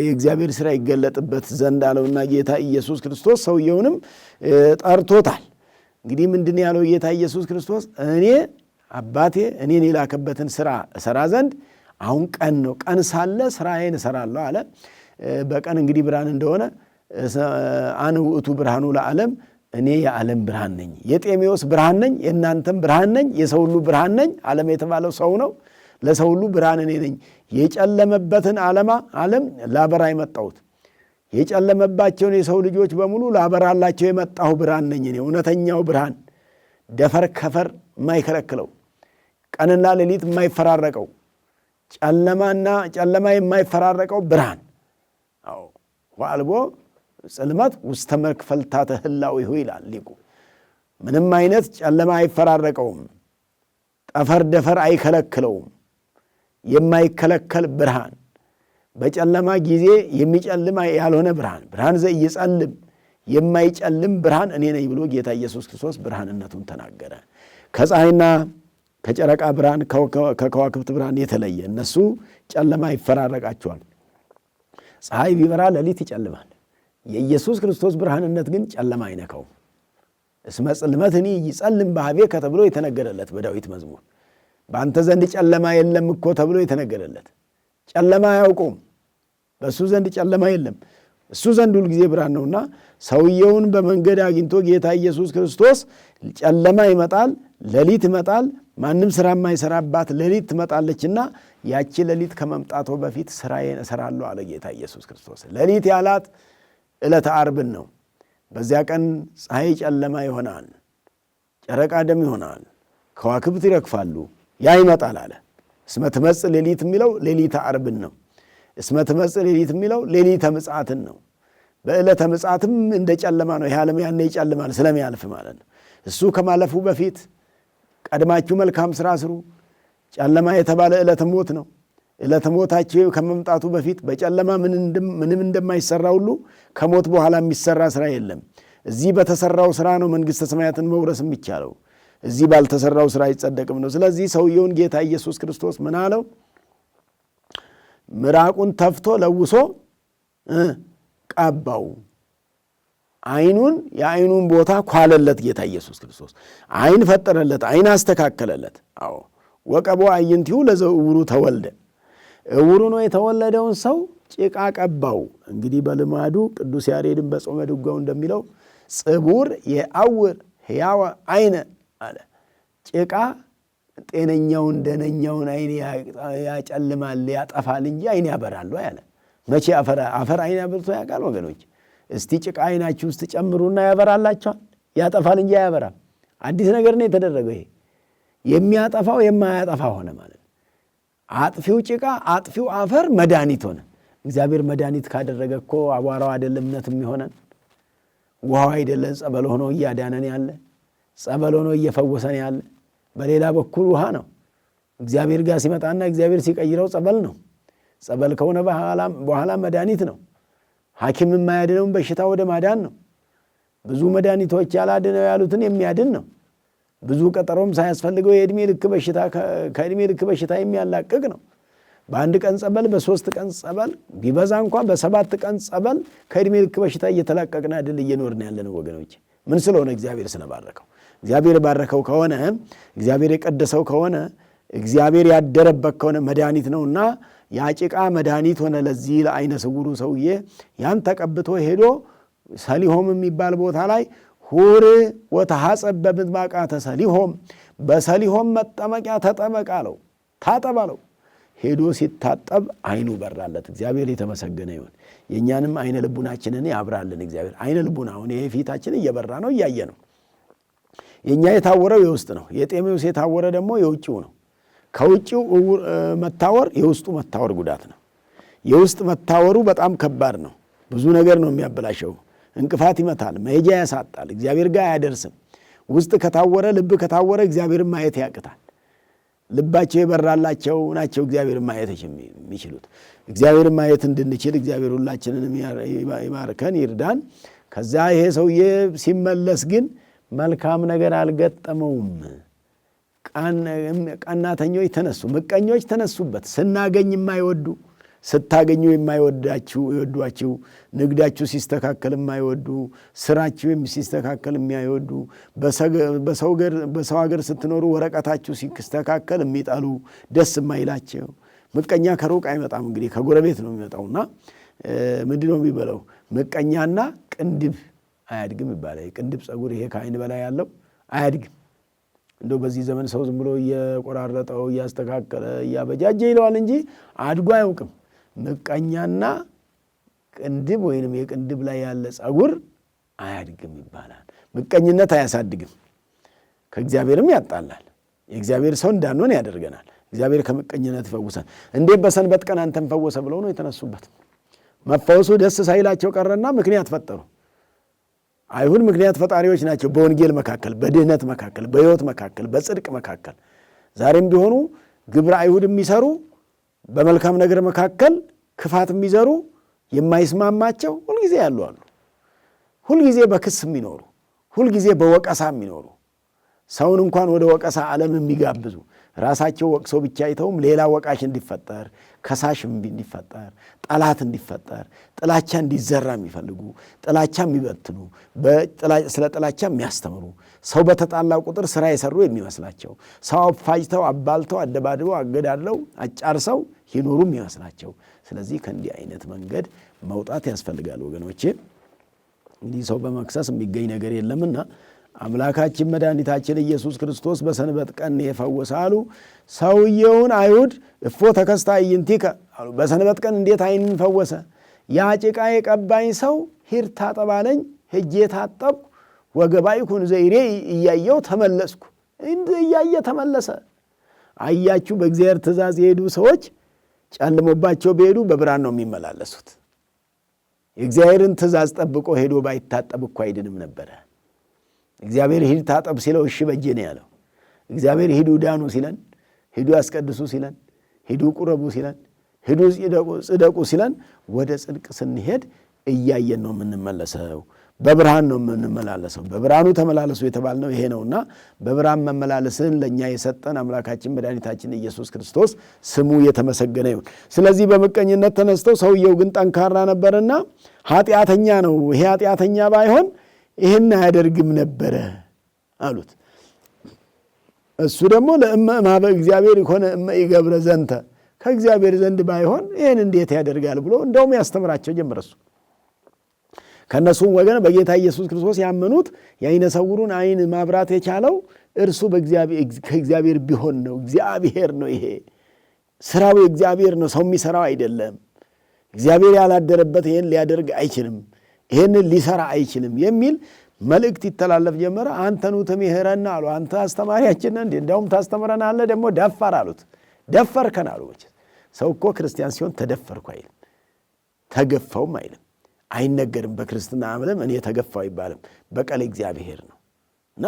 Speaker 1: የእግዚአብሔር ሥራ ይገለጥበት ዘንድ አለውና ጌታ ኢየሱስ ክርስቶስ ሰውየውንም ጠርቶታል። እንግዲህ ምንድን ያለው ጌታ ኢየሱስ ክርስቶስ? እኔ አባቴ እኔን የላከበትን ሥራ እሰራ ዘንድ አሁን ቀን ነው፣ ቀን ሳለ ሥራዬን እሰራለሁ አለ። በቀን እንግዲህ ብርሃን እንደሆነ አነ ውእቱ ብርሃኑ ለዓለም እኔ የዓለም ብርሃን ነኝ። የጤሜዎስ ብርሃን ነኝ፣ የእናንተም ብርሃን ነኝ፣ የሰው ሁሉ ብርሃን ነኝ። ዓለም የተባለው ሰው ነው። ለሰው ሁሉ ብርሃን እኔ ነኝ። የጨለመበትን ዓለም ላበራ የመጣሁት የጨለመባቸውን የሰው ልጆች በሙሉ ላበራላቸው የመጣሁ ብርሃን ነኝ። እኔ እውነተኛው ብርሃን፣ ደፈር ከፈር የማይከለክለው፣ ቀንና ሌሊት የማይፈራረቀው፣ ጨለማ የማይፈራረቀው ብርሃን። አዎ ወአልቦ ጽልመት ውስተ መክፈልታተ ህላዌሁ ይላል ሊቁ። ምንም አይነት ጨለማ አይፈራረቀውም፣ ጠፈር ደፈር አይከለክለውም። የማይከለከል ብርሃን፣ በጨለማ ጊዜ የሚጨልም ያልሆነ ብርሃን ዘኢይጸልም የማይጨልም ብርሃን እኔ ነኝ ብሎ ጌታ ኢየሱስ ክርስቶስ ብርሃንነቱን ተናገረ። ከፀሐይና ከጨረቃ ብርሃን ከከዋክብት ብርሃን የተለየ እነሱ ጨለማ ይፈራረቃቸዋል። ፀሐይ ቢበራ ሌሊት ይጨልማል። የኢየሱስ ክርስቶስ ብርሃንነት ግን ጨለማ አይነካውም። እስመ ጽልመትኒ ይጸልም በኀቤከ ተብሎ የተነገረለት በዳዊት መዝሙር። በአንተ ዘንድ ጨለማ የለም እኮ ተብሎ የተነገረለት። ጨለማ አያውቀውም። በእሱ ዘንድ ጨለማ የለም። እሱ ዘንድ ሁልጊዜ ብርሃን ነውና ሰውየውን በመንገድ አግኝቶ ጌታ ኢየሱስ ክርስቶስ ጨለማ ይመጣል፣ ሌሊት ይመጣል፣ ማንም ሥራ የማይሰራባት ሌሊት ትመጣለችና ያቺ ሌሊት ከመምጣቱ በፊት ሥራዬን እሰራለሁ አለ ጌታ ኢየሱስ ክርስቶስ። ሌሊት ያላት ዕለተ ዓርብን ነው። በዚያ ቀን ፀሐይ ጨለማ ይሆናል፣ ጨረቃ ደም ይሆናል፣ ከዋክብት ይረግፋሉ። ያ ይመጣል አለ። እስመ ትመጽእ ሌሊት የሚለው ሌሊተ ዓርብን ነው። እስመ ትመጽእ ሌሊት የሚለው ሌሊተ ምጽአትን ነው። በዕለተ ምጽአትም እንደ ጨለማ ነው። ይህ ዓለም ያኔ ይጨልማል ስለሚያልፍ ማለት ነው። እሱ ከማለፉ በፊት ቀድማችሁ መልካም ሥራ ስሩ። ጨለማ የተባለ ዕለተ ሞት ነው። ዕለተ ሞታቸው ከመምጣቱ በፊት በጨለማ ምንም እንደማይሰራ ሁሉ ከሞት በኋላ የሚሰራ ሥራ የለም። እዚህ በተሰራው ሥራ ነው መንግሥተ ሰማያትን መውረስ የሚቻለው። እዚህ ባልተሰራው ሥራ አይጸደቅም ነው። ስለዚህ ሰውየውን ጌታ ኢየሱስ ክርስቶስ ምን አለው? ምራቁን ተፍቶ ለውሶ ቀባው። የዓይኑን ቦታ ኳለለት ጌታ ኢየሱስ ክርስቶስ። ዓይን ፈጠረለት፣ ዓይን አስተካከለለት። አዎ ወቀቦ አዕይንቲሁ ለዘእውሩ ተወልደ። እውሩ ነው የተወለደውን ሰው ጭቃ ቀባው። እንግዲህ በልማዱ ቅዱስ ያሬድን በጾመ ድጓው እንደሚለው ጽቡር የአውር ሕያወ ዓይነ አለ። ጭቃ ጤነኛውን ደነኛውን ዓይን ያጨልማል ያጠፋል እንጂ ዓይን ያበራል ያለ። መቼ አፈር ዓይን ያበርቶ ያውቃል ወገኖች? እስቲ ጭቃ ዓይናችሁ ውስጥ ጨምሩና ያበራላችኋል? ያጠፋል እንጂ አያበራም። አዲስ ነገር ነው የተደረገው። ይሄ የሚያጠፋው የማያጠፋ ሆነ ማለት ነው። አጥፊው ጭቃ አጥፊው አፈር መድኃኒት ሆነ። እግዚአብሔር መድኃኒት ካደረገ እኮ አቧራው አይደለም እምነት የሚሆነን፣ ውሃው አይደለም ጸበል ሆኖ እያዳነን ያለ፣ ጸበል ሆኖ እየፈወሰን ያለ። በሌላ በኩል ውሃ ነው። እግዚአብሔር ጋር ሲመጣና እግዚአብሔር ሲቀይረው ጸበል ነው። ጸበል ከሆነ በኋላ መድኃኒት ነው። ሐኪም የማያድነውን በሽታ ወደ ማዳን ነው። ብዙ መድኃኒቶች ያላድነው ያሉትን የሚያድን ነው። ብዙ ቀጠሮም ሳያስፈልገው የዕድሜ ልክ በሽታ ከዕድሜ ልክ በሽታ የሚያላቅቅ ነው። በአንድ ቀን ጸበል፣ በ3 ቀን ጸበል፣ ቢበዛ እንኳን በ7 ቀን ጸበል ከዕድሜ ልክ በሽታ እየተላቀቅን አይደል እየኖርን ያለነው ወገኖች። ምን ስለሆነ? እግዚአብሔር ስለባረከው። እግዚአብሔር ባረከው ከሆነ እግዚአብሔር የቀደሰው ከሆነ እግዚአብሔር ያደረበት ከሆነ መድኃኒት ነውና ያ ጭቃ መድኃኒት ሆነ ለዚህ ለዓይነ ስውሩ ሰውዬ። ያን ተቀብቶ ሄዶ ሰሊሆም የሚባል ቦታ ላይ ሁር ወተሐጸብ በምጥማቃተ ሰሊሆም፣ በሰሊሆም መጠመቂያ ተጠመቅ አለው፣ ታጠብ አለው። ሄዶ ሲታጠብ ዓይኑ በራለት። እግዚአብሔር የተመሰገነ ይሁን። የእኛንም ዓይነ ልቡናችንን ያብራልን እግዚአብሔር። ዓይነ ልቡና አሁን ይሄ ፊታችን እየበራ ነው፣ እያየ ነው። የእኛ የታወረው የውስጥ ነው። የጤሜዎስ የታወረ ደግሞ የውጭው ነው። ከውጭው መታወር የውስጡ መታወር ጉዳት ነው። የውስጥ መታወሩ በጣም ከባድ ነው። ብዙ ነገር ነው የሚያበላሸው። እንቅፋት ይመታል፣ መሄጃ ያሳጣል፣ እግዚአብሔር ጋር አያደርስም። ውስጥ ከታወረ ልብ ከታወረ እግዚአብሔርን ማየት ያቅታል። ልባቸው የበራላቸው ናቸው እግዚአብሔርን ማየት የሚችሉት። እግዚአብሔርን ማየት እንድንችል እግዚአብሔር ሁላችንን ይማርከን ይርዳን። ከዛ ይሄ ሰውዬ ሲመለስ ግን መልካም ነገር አልገጠመውም። ቀናተኞች ተነሱ፣ ምቀኞች ተነሱበት። ስናገኝ የማይወዱ ስታገኙ የማይወዷችሁ፣ ንግዳችሁ ሲስተካከል የማይወዱ፣ ስራችሁ ሲስተካከል የማይወዱ፣ በሰው ሀገር ስትኖሩ ወረቀታችሁ ሲስተካከል የሚጠሉ፣ ደስ የማይላቸው። ምቀኛ ከሩቅ አይመጣም፣ እንግዲህ ከጎረቤት ነው የሚመጣውና ምንድነው የሚበለው? ምቀኛና ቅንድብ አያድግም ይባላል። ቅንድብ ጸጉር ይሄ ከዓይን በላይ ያለው አያድግም። እንደው በዚህ ዘመን ሰው ዝም ብሎ እየቆራረጠው እያስተካከለ እያበጃጀ ይለዋል እንጂ አድጎ አያውቅም። ምቀኛና ቅንድብ ወይንም የቅንድብ ላይ ያለ ጸጉር አያድግም ይባላል። ምቀኝነት አያሳድግም፣ ከእግዚአብሔርም ያጣላል። የእግዚአብሔር ሰው እንዳንሆን ያደርገናል። እግዚአብሔር ከምቀኝነት ይፈውሳል። እንዴት በሰንበት ቀን አንተን ፈወሰ ብለው ነው የተነሱበት። መፈወሱ ደስ ሳይላቸው ቀረና ምክንያት ፈጠሩ። አይሁድ ምክንያት ፈጣሪዎች ናቸው። በወንጌል መካከል፣ በድህነት መካከል፣ በሕይወት መካከል፣ በጽድቅ መካከል ዛሬም ቢሆኑ ግብረ አይሁድ የሚሰሩ በመልካም ነገር መካከል ክፋት የሚዘሩ የማይስማማቸው ሁልጊዜ ያሉ አሉ። ሁልጊዜ በክስ የሚኖሩ፣ ሁልጊዜ በወቀሳ የሚኖሩ፣ ሰውን እንኳን ወደ ወቀሳ ዓለም የሚጋብዙ ራሳቸው ወቅሰው ብቻ አይተውም ሌላ ወቃሽ እንዲፈጠር፣ ከሳሽ እንዲፈጠር፣ ጠላት እንዲፈጠር፣ ጥላቻ እንዲዘራ የሚፈልጉ፣ ጥላቻ የሚበትኑ፣ ስለ ጥላቻ የሚያስተምሩ፣ ሰው በተጣላ ቁጥር ስራ የሰሩ የሚመስላቸው፣ ሰው አፋጅተው አባልተው አደባድበው አገዳድለው አጫርሰው ይኖሩ የሚመስላቸው። ስለዚህ ከእንዲህ አይነት መንገድ መውጣት ያስፈልጋል ወገኖቼ። እንዲህ ሰው በመክሰስ የሚገኝ ነገር የለምና አምላካችን መድኃኒታችን ኢየሱስ ክርስቶስ በሰንበት ቀን የፈወሰ አሉ። ሰውየውን አይሁድ እፎ ተከስተ አዕይንቲከ አሉ። በሰንበት ቀን እንዴት ዓይንን ፈወሰ? ያ ጭቃ የቀባኝ ሰው ሂድ ታጠብ አለኝ፣ ሄጄ ታጠብኩ፣ ወገባይኩን ዘይሬ እያየው ተመለስኩ። እያየ ተመለሰ። አያችሁ፣ በእግዚአብሔር ትእዛዝ የሄዱ ሰዎች ጨልሞባቸው ቢሄዱ በብርሃን ነው የሚመላለሱት። የእግዚአብሔርን ትእዛዝ ጠብቆ ሄዶ ባይታጠብ እኮ አይድንም ነበረ። እግዚአብሔር ሂድ ታጠብ ሲለው እሺ በጄ ነው ያለው። እግዚአብሔር ሂዱ ዳኑ ሲለን፣ ሂዱ ያስቀድሱ ሲለን፣ ሂዱ ቁረቡ ሲለን፣ ሂዱ ጽደቁ ሲለን ወደ ጽድቅ ስንሄድ እያየን ነው የምንመለሰው። በብርሃን ነው የምንመላለሰው። በብርሃኑ ተመላለሱ የተባልነው ይሄ ነውና በብርሃን መመላለስን ለእኛ የሰጠን አምላካችን መድኃኒታችን ኢየሱስ ክርስቶስ ስሙ የተመሰገነ ይሁን። ስለዚህ በምቀኝነት ተነስተው ሰውየው ግን ጠንካራ ነበርና ኃጢአተኛ ነው፣ ይሄ ኃጢአተኛ ባይሆን ይህን አያደርግም ነበረ አሉት። እሱ ደግሞ ለእመ እምኀበ እግዚአብሔር ይኮነ እመ ኢገብረ ዘንተ፣ ከእግዚአብሔር ዘንድ ባይሆን ይህን እንዴት ያደርጋል ብሎ እንደውም ያስተምራቸው ጀመረ። እሱ ከእነሱም ወገን በጌታ ኢየሱስ ክርስቶስ ያመኑት የዓይነ ስውሩን ዓይን ማብራት የቻለው እርሱ ከእግዚአብሔር ቢሆን ነው። እግዚአብሔር ነው፣ ይሄ ስራው የእግዚአብሔር ነው፣ ሰው የሚሰራው አይደለም። እግዚአብሔር ያላደረበት ይህን ሊያደርግ አይችልም፣ ይህንን ሊሰራ አይችልም የሚል መልእክት ይተላለፍ ጀመረ። አንተኑ ትምህረና አሉ። አንተ አስተማሪያችን እንዴ? እንደውም ታስተምረናለህ ደግሞ ደፋር አሉት። ደፈርከን አሉ። ሰው እኮ ክርስቲያን ሲሆን ተደፈርኩ አይልም፣ ተገፋውም አይልም፣ አይነገርም። በክርስትና ዓለም እኔ ተገፋው አይባልም፣ በቀል እግዚአብሔር ነው። እና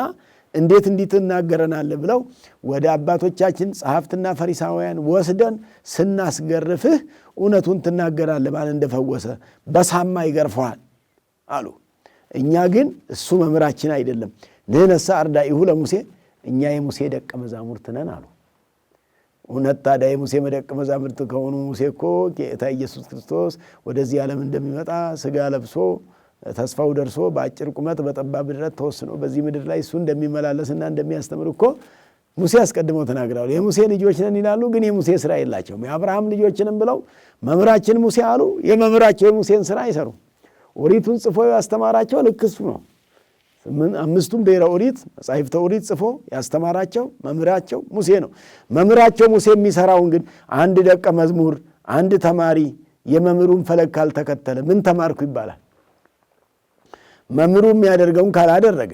Speaker 1: እንዴት እንዲህ ትናገረናለህ ብለው ወደ አባቶቻችን ጸሐፍትና ፈሪሳውያን ወስደን ስናስገርፍህ እውነቱን ትናገራለህ ማለት እንደፈወሰ በሳማ ይገርፈዋል አሉ። እኛ ግን እሱ መምህራችን አይደለም፣ ንሕነሰ አርዳኢሁ ለሙሴ፣ እኛ የሙሴ ደቀ መዛሙርት ነን አሉ። እውነት ታዲያ የሙሴ ደቀ መዛሙርት ከሆኑ ሙሴ እኮ ጌታ ኢየሱስ ክርስቶስ ወደዚህ ዓለም እንደሚመጣ ሥጋ ለብሶ ተስፋው ደርሶ በአጭር ቁመት በጠባብ ድረት ተወስኖ በዚህ ምድር ላይ እሱ እንደሚመላለስና እንደሚያስተምር እኮ ሙሴ አስቀድመው ተናግረዋል። የሙሴ ልጆች ነን ይላሉ፣ ግን የሙሴ ሥራ የላቸውም። የአብርሃም ልጆችንም ብለው መምህራችን ሙሴ አሉ፣ የመምህራቸው የሙሴን ሥራ አይሰሩም። ኦሪቱን ጽፎ ያስተማራቸው ልክ እሱ ነው። አምስቱም ብሔረ ኦሪት መጻሕፍተ ኦሪት ጽፎ ያስተማራቸው መምህራቸው ሙሴ ነው። መምህራቸው ሙሴ የሚሰራውን ግን አንድ ደቀ መዝሙር አንድ ተማሪ የመምህሩን ፈለግ ካልተከተለ ምን ተማርኩ ይባላል? መምህሩ የሚያደርገውን ካላደረገ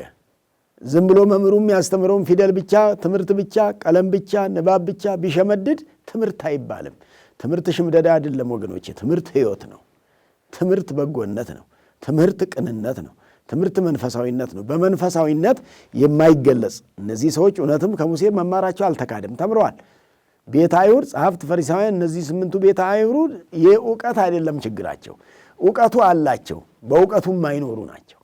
Speaker 1: ዝም ብሎ መምህሩ የሚያስተምረውን ፊደል ብቻ፣ ትምህርት ብቻ፣ ቀለም ብቻ፣ ንባብ ብቻ ቢሸመድድ ትምህርት አይባልም። ትምህርት ሽምደዳ አይደለም ወገኖቼ። ትምህርት ሕይወት ነው። ትምህርት በጎነት ነው። ትምህርት ቅንነት ነው። ትምህርት መንፈሳዊነት ነው። በመንፈሳዊነት የማይገለጽ እነዚህ ሰዎች እውነትም ከሙሴ መማራቸው አልተካደም፣ ተምረዋል። ቤተ አይሁድ ጸሐፍት ፈሪሳውያን፣ እነዚህ 8ቱ ቤተ አይሁድ የእውቀት አይደለም ችግራቸው። እውቀቱ አላቸው፣ በእውቀቱ የማይኖሩ ናቸው።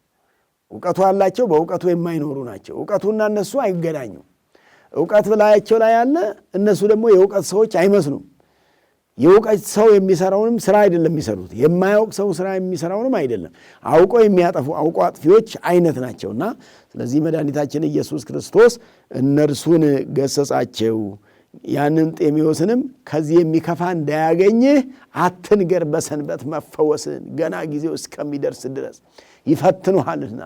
Speaker 1: እውቀቱ አላቸው፣ በእውቀቱ የማይኖሩ ናቸው። እውቀቱና እነሱ አይገናኙም። እውቀት በላያቸው ላይ ያለ፣ እነሱ ደግሞ የእውቀት ሰዎች አይመስሉም። የእውቀት ሰው የሚሰራውንም ስራ አይደለም የሚሰሩት፣ የማያውቅ ሰው ስራ የሚሰራውንም አይደለም። አውቆ የሚያጠፉ አውቆ አጥፊዎች አይነት ናቸውና ስለዚህ መድኃኒታችን ኢየሱስ ክርስቶስ እነርሱን ገሰጻቸው። ያንን ጤሜዎስንም ከዚህ የሚከፋ እንዳያገኝህ አትንገር፣ በሰንበት መፈወስን ገና ጊዜው እስከሚደርስ ድረስ ይፈትኑሃልና።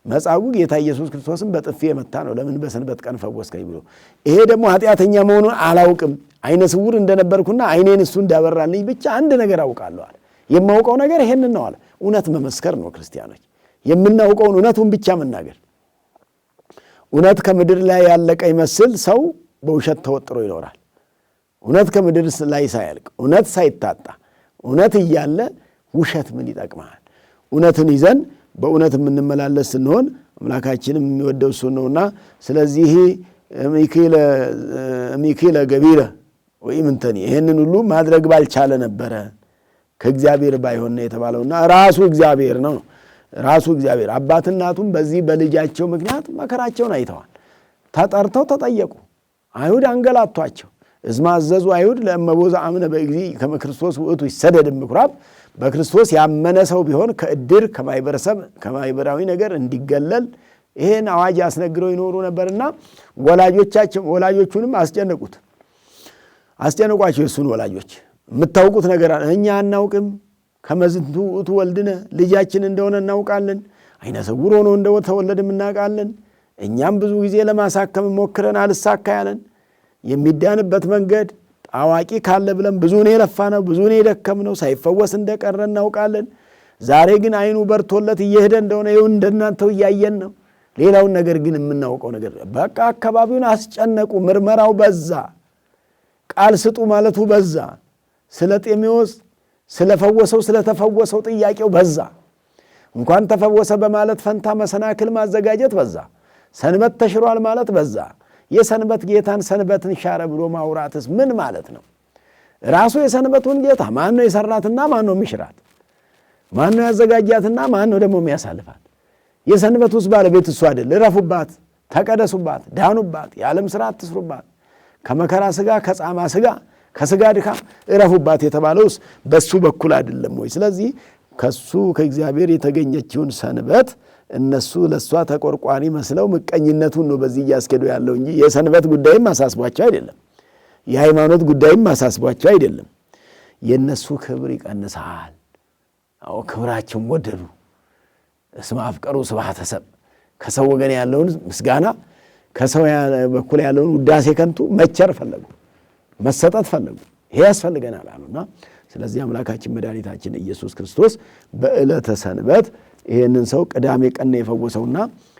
Speaker 1: መጻጉዕ ጌታ ኢየሱስ ክርስቶስን በጥፊ የመታ ነው፣ ለምን በሰንበት ቀን ፈወስከኝ ብሎ። ይሄ ደግሞ ኃጢአተኛ መሆኑን አላውቅም፣ አይነ ስውር እንደነበርኩና አይኔን እሱ እንዳበራልኝ ብቻ አንድ ነገር አውቃለሁ አለ። የማውቀው ነገር ይሄንን ነው አለ። እውነት መመስከር ነው ክርስቲያኖች፣ የምናውቀውን እውነቱን ብቻ መናገር። እውነት ከምድር ላይ ያለቀ ይመስል ሰው በውሸት ተወጥሮ ይኖራል። እውነት ከምድር ላይ ሳያልቅ፣ እውነት ሳይታጣ፣ እውነት እያለ ውሸት ምን ይጠቅማል? እውነትን ይዘን በእውነት የምንመላለስ ስንሆን አምላካችንም የሚወደው እሱ ነውና፣ ስለዚህ ሚኪለ ገቢረ ወይም እንተኒ ይህንን ሁሉ ማድረግ ባልቻለ ነበረ ከእግዚአብሔር ባይሆን የተባለውና ራሱ እግዚአብሔር ነው። ራሱ እግዚአብሔር አባት እናቱም በዚህ በልጃቸው ምክንያት መከራቸውን አይተዋል። ተጠርተው ተጠየቁ። አይሁድ አንገላቷቸው። እስመ አዘዙ አይሁድ ለእመቦዛ አምነ በእግዚእ ከመ ክርስቶስ ውእቱ ይሰደድ እምኩራብ። በክርስቶስ ያመነ ሰው ቢሆን ከእድር ከማይበረሰብ ከማይበራዊ ነገር እንዲገለል ይሄን አዋጅ አስነግረው ይኖሩ ነበርና ወላጆቹንም አስጨነቋቸው። የሱን ወላጆች የምታውቁት ነገር እኛ አናውቅም፣ ከመዝንቱ ውእቱ ወልድነ ልጃችን እንደሆነ እናውቃለን፣ አይነ ስውር ሆኖ እንደተወለድም እናውቃለን። እኛም ብዙ ጊዜ ለማሳከም ሞክረን አልሳካ ያለን የሚዳንበት መንገድ አዋቂ ካለ ብለን ብዙን የለፋ ነው፣ ብዙን የደከም ነው፣ ሳይፈወስ እንደቀረ እናውቃለን። ዛሬ ግን አይኑ በርቶለት እየሄደ እንደሆነ ይሁን እንደናንተው እያየን ነው። ሌላውን ነገር ግን የምናውቀው ነገር በቃ አካባቢውን አስጨነቁ። ምርመራው በዛ፣ ቃል ስጡ ማለቱ በዛ፣ ስለ ጤሜዎስ ስለፈወሰው ስለተፈወሰው ጥያቄው በዛ። እንኳን ተፈወሰ በማለት ፈንታ መሰናክል ማዘጋጀት በዛ። ሰንበት ተሽሯል ማለት በዛ። የሰንበት ጌታን ሰንበትን ሻረ ብሎ ማውራትስ ምን ማለት ነው? ራሱ የሰንበቱን ጌታ ማን ነው የሰራትና ማን ነው የሚሽራት? ማን ነው ያዘጋጃትና ማን ነው ደግሞ የሚያሳልፋት? የሰንበቱስ ባለቤት እሱ አይደል? እረፉባት፣ ተቀደሱባት፣ ዳኑባት፣ የዓለም ሥራ አትስሩባት፣ ከመከራ ሥጋ ከጻማ ሥጋ ከሥጋ ድካም እረፉባት የተባለውስ በሱ በኩል አይደለም ወይ? ስለዚህ ከሱ ከእግዚአብሔር የተገኘችውን ሰንበት እነሱ ለሷ ተቆርቋሪ መስለው ምቀኝነቱን ነው በዚህ እያስኬዱ ያለው እንጂ የሰንበት ጉዳይም አሳስቧቸው አይደለም። የሃይማኖት ጉዳይም አሳስቧቸው አይደለም። የነሱ ክብር ይቀንሳል። አዎ ክብራቸውን ወደዱ። እስመ አፍቀሩ ስብሐተ ሰብእ ከሰው ወገን ያለውን ምስጋና ከሰው በኩል ያለውን ውዳሴ ከንቱ መቸር ፈለጉ፣ መሰጠት ፈለጉ። ይሄ ያስፈልገናል አሉና ስለዚህ አምላካችን መድኃኒታችን ኢየሱስ ክርስቶስ በዕለተ ሰንበት ይሄንን ሰው ቅዳሜ ቀን የፈወሰውና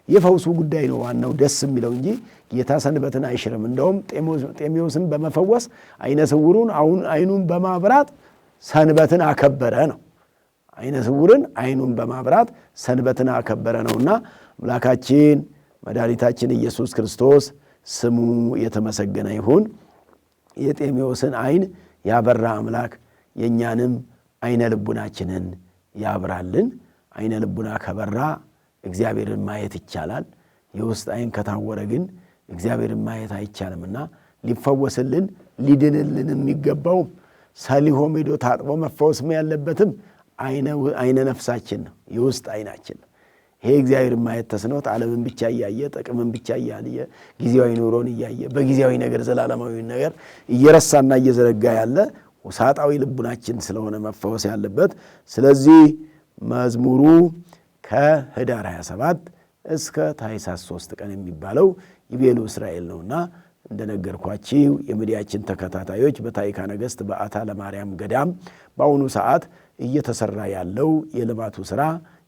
Speaker 1: የፈውሱ ጉዳይ ነው ዋናው ደስ የሚለው እንጂ ጌታ ሰንበትን አይሽርም። እንደውም ጤሜዎስን በመፈወስ አይነ ስውሩን አይኑን በማብራት ሰንበትን አከበረ ነው። አይነ ስውርን አይኑን በማብራት ሰንበትን አከበረ ነውና አምላካችን መድኃኒታችን ኢየሱስ ክርስቶስ ስሙ የተመሰገነ ይሁን። የጤሜዎስን አይን ያበራ አምላክ የእኛንም አይነ ልቡናችንን ያብራልን። አይነ ልቡና ከበራ እግዚአብሔርን ማየት ይቻላል። የውስጥ አይን ከታወረ ግን እግዚአብሔርን ማየት አይቻልምና ሊፈወስልን ሊድንልን የሚገባው ሰሊሆም ሄዶ ታጥቦ መፈወስም ያለበትም አይነ ነፍሳችን ነው፣ የውስጥ አይናችን ነው። ይሄ እግዚአብሔርን ማየት ተስኖት ዓለምን ብቻ እያየ ጥቅምን ብቻ እያየ ጊዜያዊ ኑሮን እያየ በጊዜያዊ ነገር ዘላለማዊ ነገር እየረሳና እየዘረጋ ያለ ውሳጣዊ ልቡናችን ስለሆነ መፈወስ ያለበት። ስለዚህ መዝሙሩ ከህዳር 27 እስከ ታኅሳስ 3 ቀን የሚባለው ይቤሉ እስራኤል ነውና እንደነገርኳችሁ የሚዲያችን ተከታታዮች በታሪካ ነገሥት በዓታ ለማርያም ገዳም በአሁኑ ሰዓት እየተሰራ ያለው የልማቱ ስራ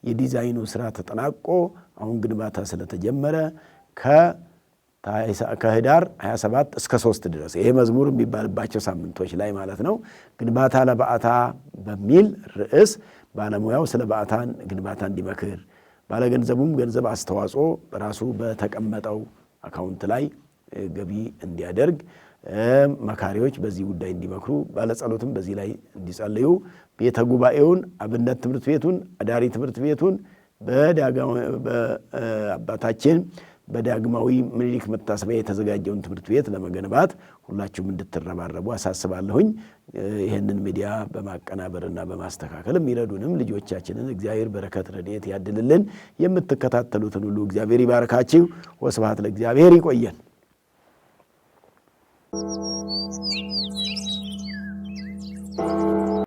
Speaker 1: የዲዛይኑ ስራ ተጠናቆ አሁን ግንባታ ስለተጀመረ ከህዳር 27 እስከ 3 ድረስ ይሄ መዝሙር የሚባልባቸው ሳምንቶች ላይ ማለት ነው ግንባታ ለበዓታ በሚል ርዕስ ባለሙያው ስለ በዓታን ግንባታ እንዲመክር ባለገንዘቡም ገንዘብ አስተዋጽኦ በራሱ በተቀመጠው አካውንት ላይ ገቢ እንዲያደርግ መካሪዎች በዚህ ጉዳይ እንዲመክሩ ባለጸሎትም በዚህ ላይ እንዲጸልዩ ቤተ ጉባኤውን አብነት ትምህርት ቤቱን አዳሪ ትምህርት ቤቱን በአባታችን በዳግማዊ ምኒልክ መታሰቢያ የተዘጋጀውን ትምህርት ቤት ለመገንባት ሁላችሁም እንድትረባረቡ አሳስባለሁኝ። ይህንን ሚዲያ በማቀናበርና በማስተካከልም ይረዱንም ልጆቻችንን እግዚአብሔር በረከት ረድኤት ያድልልን። የምትከታተሉትን ሁሉ እግዚአብሔር ይባርካችሁ። ወስብሐት ለእግዚአብሔር። ይቆየን።